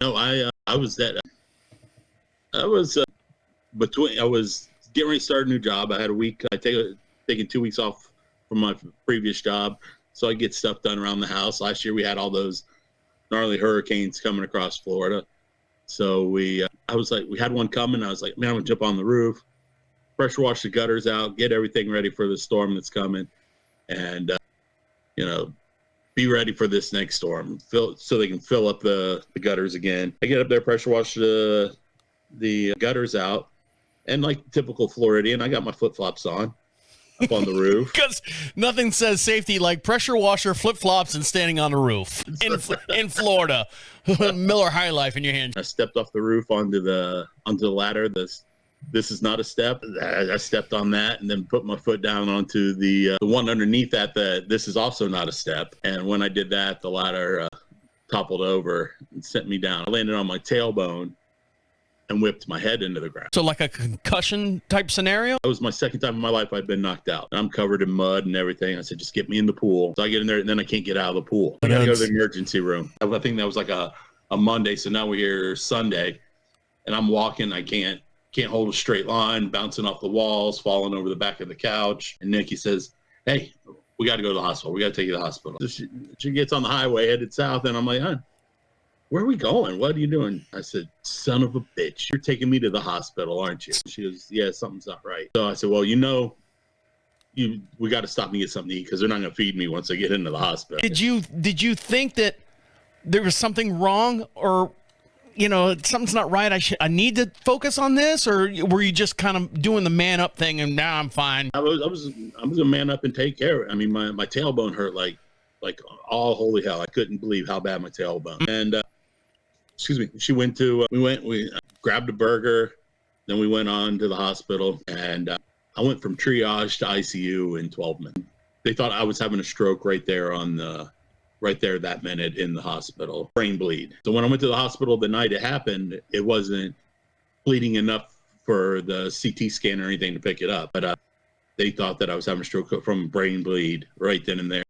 No, I was that I was between. I was getting ready to start a new job. I had a week. Taking 2 weeks off from my previous job, so I get stuff done around the house. Last year we had all those gnarly hurricanes coming across Florida, so I was like, we had one coming. I was like, man, I'm gonna jump on the roof, pressure wash the gutters out, get everything ready for the storm that's coming, and you know, be ready for this next storm. So they can fill up the gutters again. I get up there, pressure wash the gutters out, and like typical Floridian, I got my flip flops on up on the roof. Because nothing says safety like pressure washer, flip flops, and standing on a roof in Florida. Miller High Life in your hand. I stepped off the roof onto the ladder. This is not a step. I stepped on that and then put my foot down onto the one underneath that. This is also not a step. And when I did that, the ladder toppled over and sent me down. I landed on my tailbone and whipped my head into the ground. So like a concussion type scenario? That was my second time in my life I'd been knocked out. I'm covered in mud and everything. I said, just get me in the pool. So I get in there and then I can't get out of the pool. I got to go to the emergency room. I think that was like a Monday. So now we're here Sunday and I'm walking. I can't hold a straight line, bouncing off the walls, falling over the back of the couch. And Nikki says, hey, we got to go to the hospital. We got to take you to the hospital. So she gets on the highway headed south and I'm like, huh, where are we going? What are you doing? I said, son of a bitch, you're taking me to the hospital, aren't you? She goes, yeah, something's not right. So I said, well, we got to stop and get something to eat because they're not going to feed me once I get into the hospital. Did you think that there was something wrong or, something's not right? I need to focus on this, or were you just kind of doing the man up thing and now I'm fine? I was a man up and take care of it. I mean, my tailbone hurt like all holy hell. I couldn't believe how bad my tailbone. And excuse me, we grabbed a burger, then we went on to the hospital, and I went from triage to ICU in 12 minutes. They thought I was having a stroke right there that minute in the hospital, brain bleed. So when I went to the hospital the night it happened, it wasn't bleeding enough for the CT scan or anything to pick it up, but they thought that I was having a stroke from brain bleed right then and there.